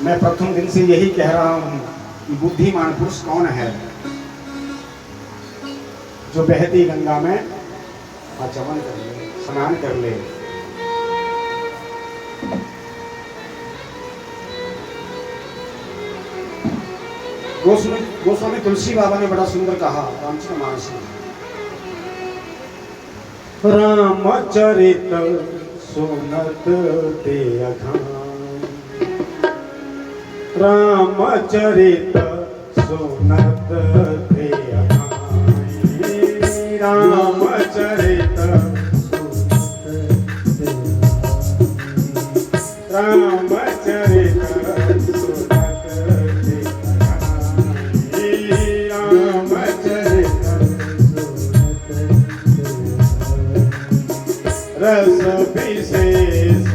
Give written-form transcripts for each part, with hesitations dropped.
मैं प्रथम दिन से यही कह रहा हूं कि बुद्धिमान पुरुष कौन है जो बहती गंगा में आचमन कर ले, स्नान कर ले। गोस्वामी तुलसी बाबा ने बड़ा सुंदर कहा रामचरितमानस में, रामचरित सुनत ते अघाई, रामचरित सुनत ते अघाई, रामचरित रामचरित सुनत ते अघाई, रामचरित रस विशेष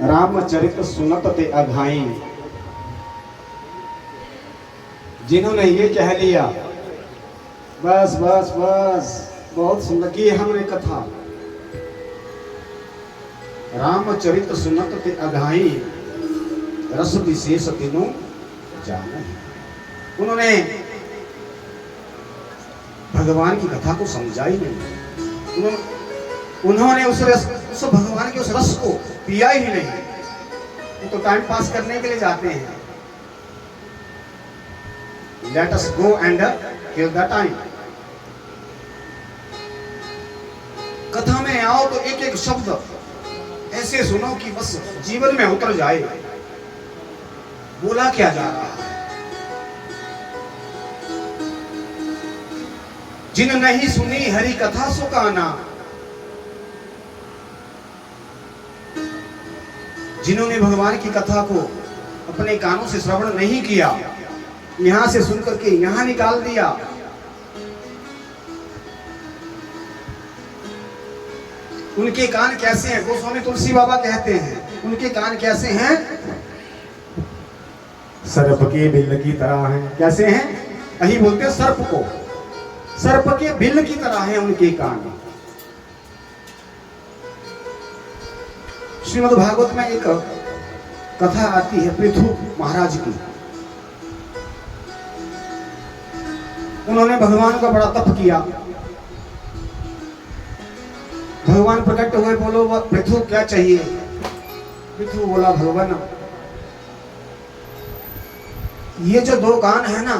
रामचरित सुनत ते अघाई। जिन्होंने ये कह लिया बस बस बस बहुत सुन लगी हमने कथा, रामचरित सुनत ते अघाई रस विशेष तीनों जाने। उन्होंने भगवान की कथा को समझा ही नहीं, उन्होंने उस भगवान के उस रस को पिया ही नहीं। वो तो टाइम पास करने के लिए जाते हैं, let us go and kill the time. कथा में आओ तो एक एक शब्द ऐसे सुनो कि बस जीवन में उतर जाए, बोला क्या जा रहा है। जिन नहीं सुनी हरि कथा सुकाना, जिन्होंने भगवान की कथा को अपने कानों से श्रवण नहीं किया, यहां से सुनकर के यहां निकाल दिया, उनके कान कैसे हैं? गोस्वामी तुलसी बाबा कहते हैं उनके कान कैसे हैं? सर्प के बिल की तरह हैं। कैसे हैं? यही बोलते हैं सर्प को, सर्प के बिल की तरह हैं उनके कान। श्रीमद् भागवत में एक कथा आती है पृथु महाराज की। उन्होंने भगवान का बड़ा तप किया, भगवान प्रकट हुए, बोलो पृथु क्या चाहिए? पृथु बोला भगवान ये जो दो कान है ना,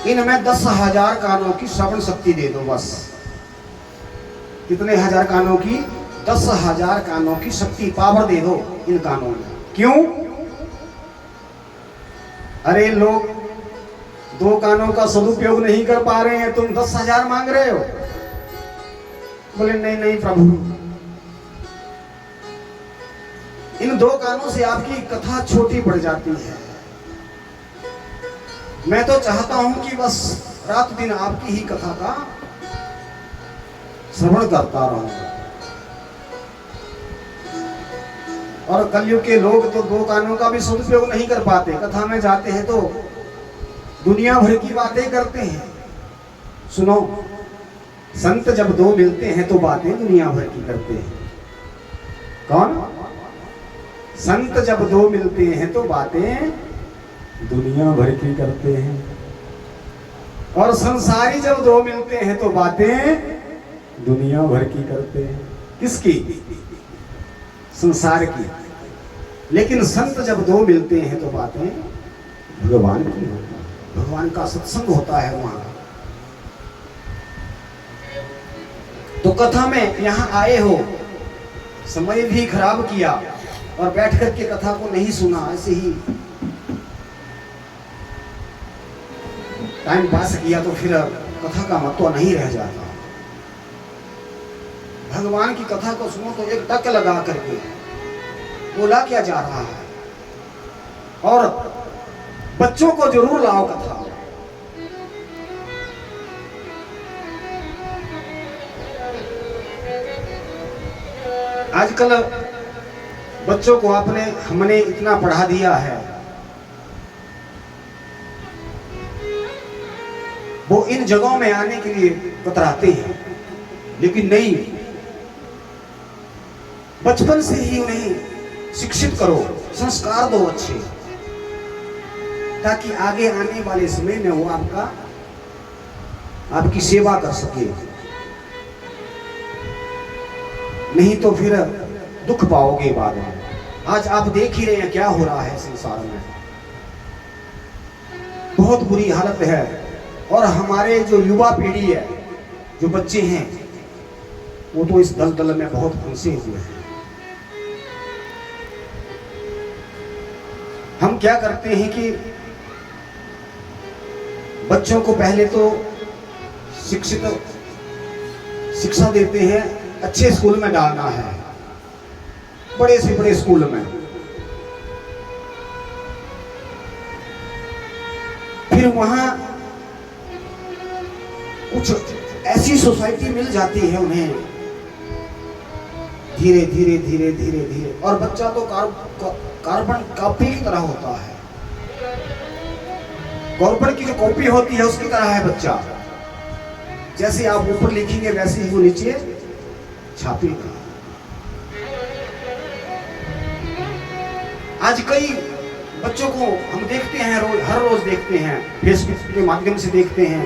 इनमें 10,000 कानों की श्रवण शक्ति दे दो बस। कितने हजार कानों की? 10,000 कानों की शक्ति, पावर दे दो इन कानों में। क्यों? अरे लोग 2 कानों का सदुपयोग नहीं कर पा रहे हैं, तुम 10,000 मांग रहे हो। बोले नहीं नहीं प्रभु, इन 2 कानों से आपकी कथा छोटी पड़ जाती है। मैं तो चाहता हूं कि बस रात दिन आपकी ही कथा का श्रवण करता रहूं। और कलयुग के लोग तो 2 कानों का भी सदुपयोग नहीं कर पाते, कथा में जाते हैं तो दुनिया भर की बातें करते हैं। सुनो, संत जब 2 मिलते हैं तो बातें दुनिया भर की करते हैं। कौन? संत जब 2 मिलते हैं तो बातें दुनिया भर की करते हैं, और संसारी जब 2 मिलते हैं तो बातें दुनिया भर की करते हैं। किसकी? संसार की। लेकिन संत जब दो मिलते हैं तो बातें भगवान की होती है, भगवान का सत्संग होता है वहां। तो कथा में यहां आए हो, समय भी खराब किया और बैठ करके कथा को नहीं सुना, ऐसे ही टाइम पास किया तो फिर कथा का महत्व नहीं रह जाता। भगवान की कथा को सुनो तो एक टक लगा करके बोला क्या जा रहा है, और बच्चों को जरूर लाओ कथा। आजकल बच्चों को हमने इतना पढ़ा दिया है, वो इन जगहों में आने के लिए कतराते हैं। लेकिन नहीं, बचपन से ही उन्हें शिक्षित करो, संस्कार दो अच्छे, ताकि आगे आने वाले समय में वो आपकी सेवा कर सके। नहीं तो फिर दुख पाओगे बाद में। आज आप देख ही रहे हैं क्या हो रहा है संसार में, बहुत बुरी हालत है। और हमारे जो युवा पीढ़ी है, जो बच्चे हैं, वो तो इस दलदल में बहुत फंसे हुए हैं। हम क्या करते हैं कि बच्चों को पहले तो शिक्षा देते हैं, अच्छे स्कूल में डालना है, बड़े से बड़े स्कूल में। फिर वहां कुछ ऐसी सोसाइटी मिल जाती है उन्हें, धीरे धीरे धीरे धीरे धीरे, और बच्चा तो कार्बन कॉपी की तरह होता है। कार्बन की जो कॉपी होती है उसकी तरह है बच्चा। जैसे आप ऊपर लिखेंगे वैसे ही वो नीचे छापेगा। आज कई बच्चों को हम देखते हैं, हर रोज देखते हैं, फेसबुक के माध्यम से देखते हैं,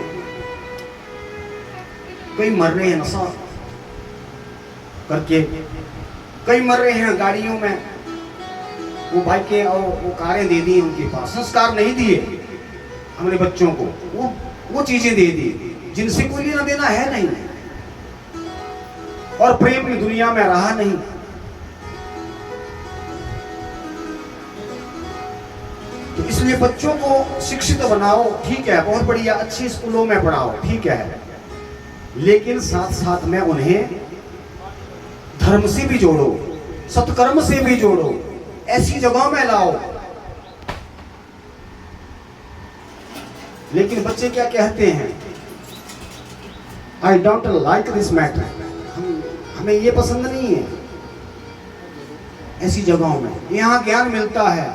कई मर रहे हैं नशा करके, कई मर रहे हैं गाड़ियों में, वो बाइकें और वो कारें दे दी उनके पास, संस्कार नहीं दिए हमने बच्चों को, वो चीजें दे दी जिनसे कोई लेना देना है नहीं, और प्रेम की दुनिया में रहा नहीं। तो इसलिए बच्चों को शिक्षित बनाओ, ठीक है, बहुत बढ़िया, अच्छे स्कूलों में पढ़ाओ, ठीक है, लेकिन साथ साथ में उन्हें धर्म से भी जोड़ो, सत्कर्म से भी जोड़ो, ऐसी जगहों में लाओ। लेकिन बच्चे क्या कहते हैं? I don't like this matter, हमें ये पसंद नहीं है। ऐसी जगहों में यहां ज्ञान मिलता है,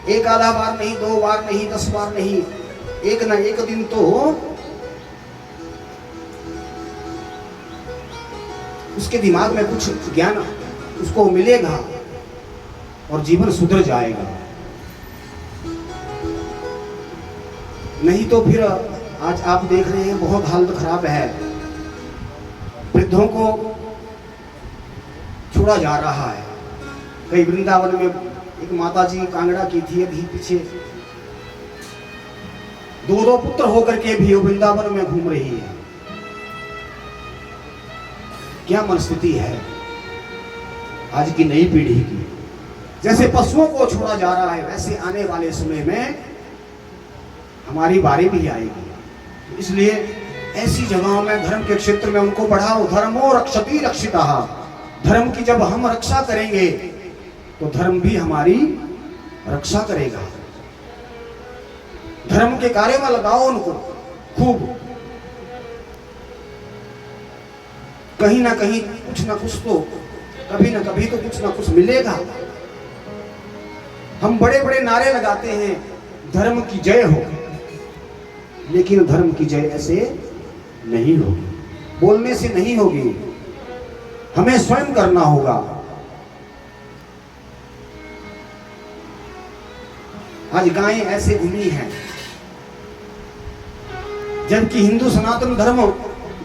एक आधा बार नहीं, 2 बार नहीं, 10 बार नहीं, एक ना एक दिन तो उसके दिमाग में कुछ ज्ञान उसको मिलेगा और जीवन सुधर जाएगा। नहीं तो फिर आज आप देख रहे हैं बहुत हालत खराब है, वृद्धों को छोड़ा जा रहा है। कई वृंदावन में एक माता जी कांगड़ा की थी, अभी पीछे 2 पुत्र होकर के भी वृंदावन में घूम रही है। क्या मनस्थिति है आज की नई पीढ़ी की। जैसे पशुओं को छोड़ा जा रहा है, वैसे आने वाले समय में हमारी बारी भी आएगी। इसलिए ऐसी जगहों में, धर्म के क्षेत्र में उनको बढ़ाओ। धर्मो रक्षति रक्षितः, धर्म की जब हम रक्षा करेंगे तो धर्म भी हमारी रक्षा करेगा। धर्म के कार्य में लगाओ उनको खूब, कहीं ना कहीं कुछ ना कुछ तो, कभी ना कभी तो कुछ ना कुछ मिलेगा। हम बड़े बड़े नारे लगाते हैं, धर्म की जय हो, लेकिन धर्म की जय ऐसे नहीं होगी, बोलने से नहीं होगी, हमें स्वयं करना होगा। आज गायें ऐसे घूमी हैं, जबकि हिंदू सनातन धर्म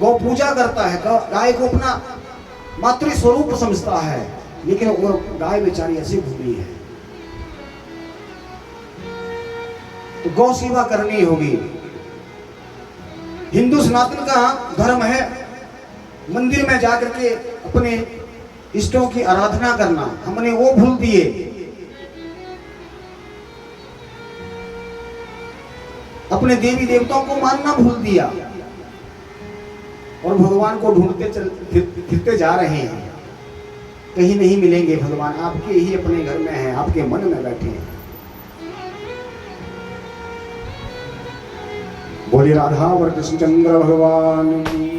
गौ पूजा करता है, गाय को अपना मातृ स्वरूप समझता है, लेकिन वो गाय बेचारी ऐसी भूमि है। तो गौ सेवा करनी होगी। हिंदू सनातन का धर्म है मंदिर में जाकर के अपने इष्टों की आराधना करना, हमने वो भूल दिए। अपने देवी देवताओं को मानना भूल दिया और भगवान को ढूंढते फिरते जा रहे हैं। कहीं नहीं मिलेंगे भगवान, आपके ही अपने घर में है, आपके मन में बैठे हैं। बोलिए राधा और कृष्णचंद्र भगवान की।